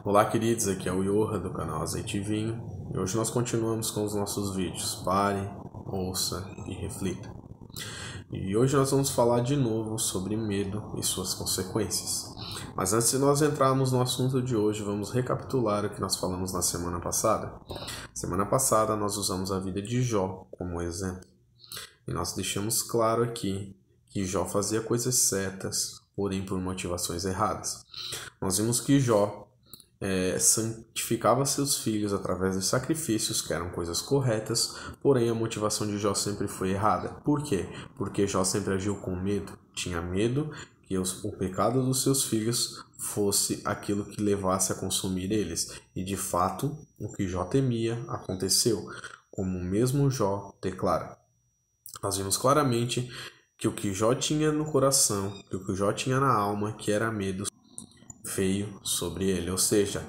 Olá, queridos, aqui é o Yoha do canal Azeite e Vinho e hoje nós continuamos com os nossos vídeos. Pare, ouça e reflita. E hoje nós vamos falar de novo sobre medo e suas consequências. Mas antes de nós entrarmos no assunto de hoje, vamos recapitular o que nós falamos na semana passada. Semana passada nós usamos a vida de Jó como exemplo. E nós deixamos claro aqui que Jó fazia coisas certas, porém por motivações erradas. Nós vimos que Jó santificava seus filhos através dos sacrifícios, que eram coisas corretas, porém a motivação de Jó sempre foi errada. Por quê? Porque Jó sempre agiu com medo. Tinha medo que o pecado dos seus filhos fosse aquilo que levasse a consumir eles. E de fato, o que Jó temia aconteceu, como o mesmo Jó declara. Nós vimos claramente que o que Jó tinha no coração, que o que Jó tinha na alma, que era medo, veio sobre ele, ou seja,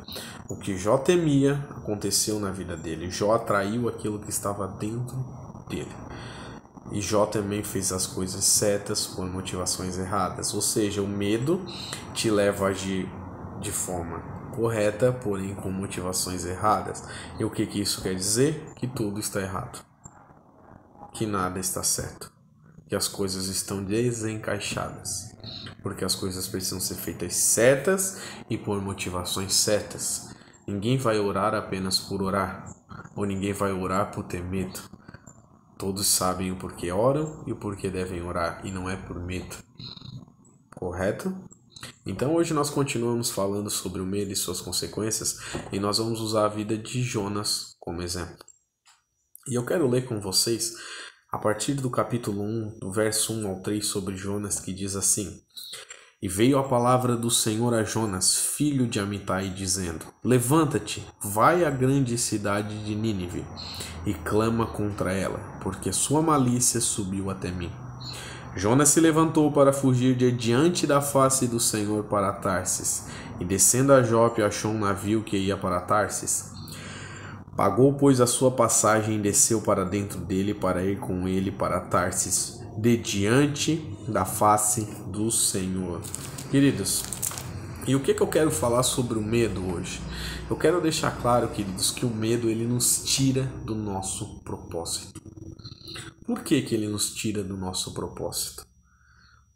o que Jó temia aconteceu na vida dele. Jó atraiu aquilo que estava dentro dele. E Jó também fez as coisas certas por motivações erradas, ou seja, o medo te leva a agir de forma correta, porém com motivações erradas. E o que isso quer dizer? Que tudo está errado, que nada está certo, que as coisas estão desencaixadas, porque as coisas precisam ser feitas certas e por motivações certas. Ninguém vai orar apenas por orar, ou ninguém vai orar por ter medo. Todos sabem o porquê oram e o porquê devem orar, e não é por medo. Correto? Então hoje nós continuamos falando sobre o medo e suas consequências, e nós vamos usar a vida de Jonas como exemplo. E eu quero ler com vocês a partir do capítulo 1, do verso 1 ao 3, sobre Jonas, que diz assim: E veio a palavra do Senhor a Jonas, filho de Amitai, dizendo: Levanta-te, vai à grande cidade de Nínive, e clama contra ela, porque sua malícia subiu até mim. Jonas se levantou para fugir de diante da face do Senhor para Tarsis, e descendo a Jope achou um navio que ia para Tarsis. Pagou, pois, a sua passagem e desceu para dentro dele para ir com ele para Tarsis, de diante da face do Senhor. Queridos, e o que eu quero falar sobre o medo hoje? Eu quero deixar claro, queridos, que o medo ele nos tira do nosso propósito. Por que ele nos tira do nosso propósito?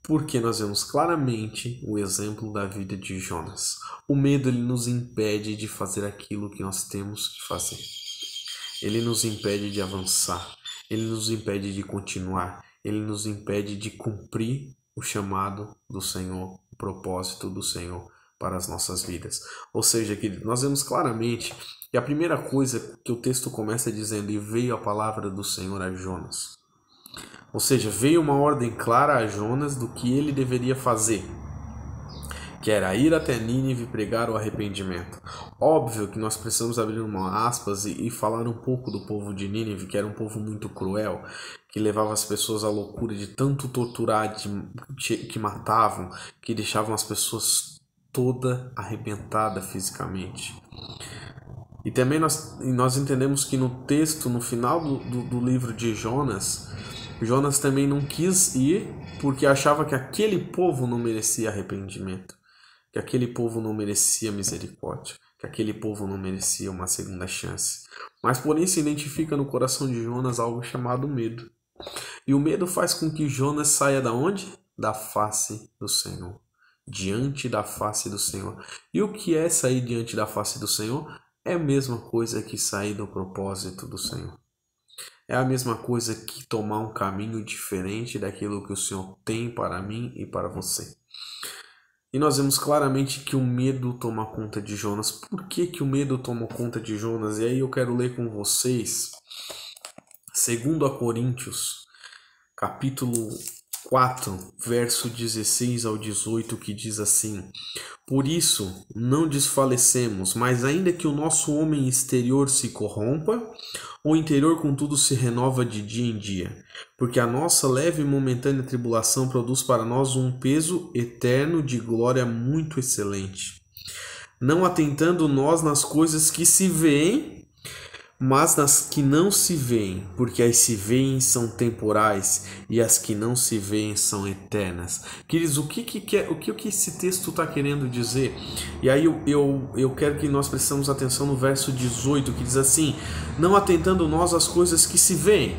Porque nós vemos claramente o exemplo da vida de Jonas. O medo ele nos impede de fazer aquilo que nós temos que fazer. Ele nos impede de avançar. Ele nos impede de continuar. Ele nos impede de cumprir o chamado do Senhor, o propósito do Senhor para as nossas vidas. Ou seja, que nós vemos claramente que a primeira coisa que o texto começa dizendo: e veio a palavra do Senhor a Jonas. Ou seja, veio uma ordem clara a Jonas do que ele deveria fazer, que era ir até Nínive e pregar o arrependimento. Óbvio que nós precisamos abrir uma aspas e falar um pouco do povo de Nínive, que era um povo muito cruel, que levava as pessoas à loucura de tanto torturar, que matavam, que deixavam as pessoas toda arrebentada fisicamente. E também nós entendemos que no texto, no final do livro de Jonas, Jonas também não quis ir porque achava que aquele povo não merecia arrependimento, que aquele povo não merecia misericórdia, que aquele povo não merecia uma segunda chance. Mas porém se identifica no coração de Jonas algo chamado medo. E o medo faz com que Jonas saia da onde? Da face do Senhor. Diante da face do Senhor. E o que é sair diante da face do Senhor? É a mesma coisa que sair do propósito do Senhor. É a mesma coisa que tomar um caminho diferente daquilo que o Senhor tem para mim e para você. E nós vemos claramente que o medo toma conta de Jonas. Por que o medo tomou conta de Jonas? E aí eu quero ler com vocês 2 Coríntios, capítulo 4, verso 16 ao 18, que diz assim: Por isso não desfalecemos, mas ainda que o nosso homem exterior se corrompa, o interior contudo se renova de dia em dia, porque a nossa leve e momentânea tribulação produz para nós um peso eterno de glória muito excelente. Não atentando nós nas coisas que se veem, Mas nas que não se veem, porque as se veem são temporais e as que não se veem são eternas. Queridos, o que esse texto está querendo dizer? E aí eu quero que nós prestemos atenção no verso 18, que diz assim: não atentando nós às coisas que se veem.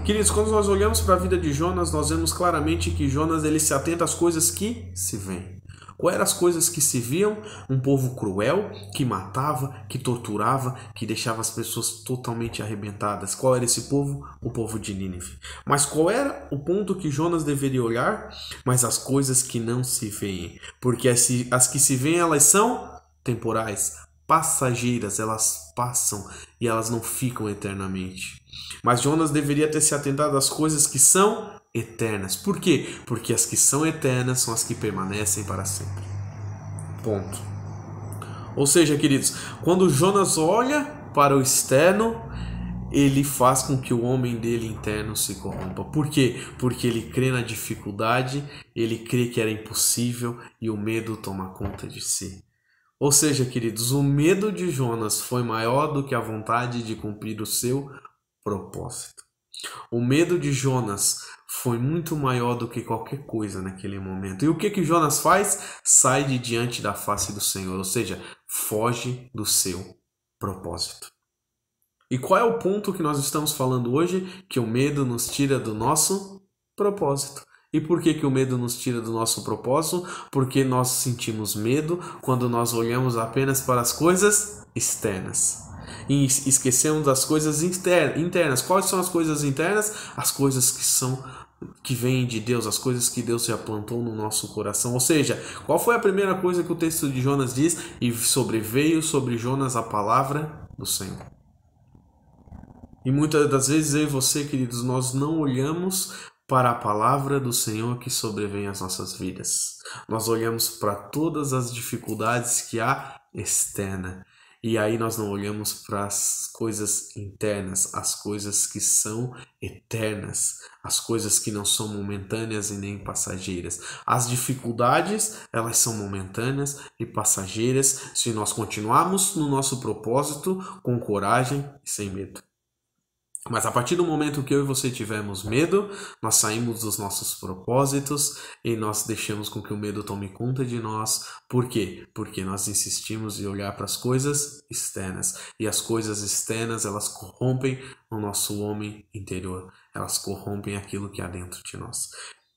Queridos, quando nós olhamos para a vida de Jonas, nós vemos claramente que Jonas ele se atenta às coisas que se veem. Quais eram as coisas que se viam? Um povo cruel, que matava, que torturava, que deixava as pessoas totalmente arrebentadas. Qual era esse povo? O povo de Nínive. Mas qual era o ponto que Jonas deveria olhar? Mas as coisas que não se veem. Porque as que se veem, elas são temporais, passageiras, elas passam e elas não ficam eternamente. Mas Jonas deveria ter se atentado às coisas que são eternas. Por quê? Porque as que são eternas são as que permanecem para sempre. Ponto. Ou seja, queridos, quando Jonas olha para o externo, ele faz com que o homem dele interno se corrompa. Por quê? Porque ele crê na dificuldade, ele crê que era impossível e o medo toma conta de si. Ou seja, queridos, o medo de Jonas foi maior do que a vontade de cumprir o seu propósito. O medo de Jonas foi muito maior do que qualquer coisa naquele momento. E o que Jonas faz? Sai de diante da face do Senhor, ou seja, foge do seu propósito. E qual é o ponto que nós estamos falando hoje? Que o medo nos tira do nosso propósito. E por que o medo nos tira do nosso propósito? Porque nós sentimos medo quando nós olhamos apenas para as coisas externas. E esquecemos das coisas internas. Quais são as coisas internas? As coisas que vêm de Deus, as coisas que Deus já plantou no nosso coração. Ou seja, qual foi a primeira coisa que o texto de Jonas diz? E sobreveio sobre Jonas a palavra do Senhor. E muitas das vezes eu e você, queridos, nós não olhamos para a palavra do Senhor que sobrevém às nossas vidas. Nós olhamos para todas as dificuldades que há externa. E aí nós não olhamos para as coisas internas, as coisas que são eternas, as coisas que não são momentâneas e nem passageiras. As dificuldades, elas são momentâneas e passageiras se nós continuarmos no nosso propósito com coragem e sem medo. Mas a partir do momento que eu e você tivermos medo, nós saímos dos nossos propósitos e nós deixamos com que o medo tome conta de nós. Por quê? Porque nós insistimos em olhar para as coisas externas. E as coisas externas, elas corrompem o nosso homem interior. Elas corrompem aquilo que há dentro de nós.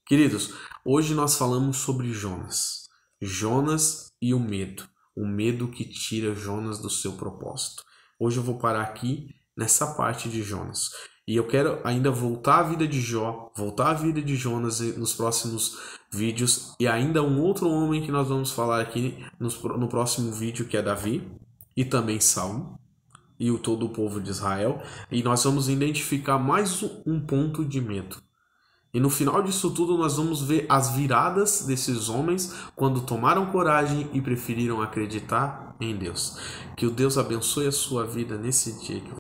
Queridos, hoje nós falamos sobre Jonas. Jonas e o medo. O medo que tira Jonas do seu propósito. Hoje eu vou parar aqui nessa parte de Jonas. E eu quero ainda voltar à vida de Jó, voltar à vida de Jonas nos próximos vídeos. E ainda um outro homem que nós vamos falar aqui no próximo vídeo, que é Davi. E também Saulo. E todo o povo de Israel. E nós vamos identificar mais um ponto de medo. E no final disso tudo nós vamos ver as viradas desses homens quando tomaram coragem e preferiram acreditar em Deus. Que o Deus abençoe a sua vida nesse dia.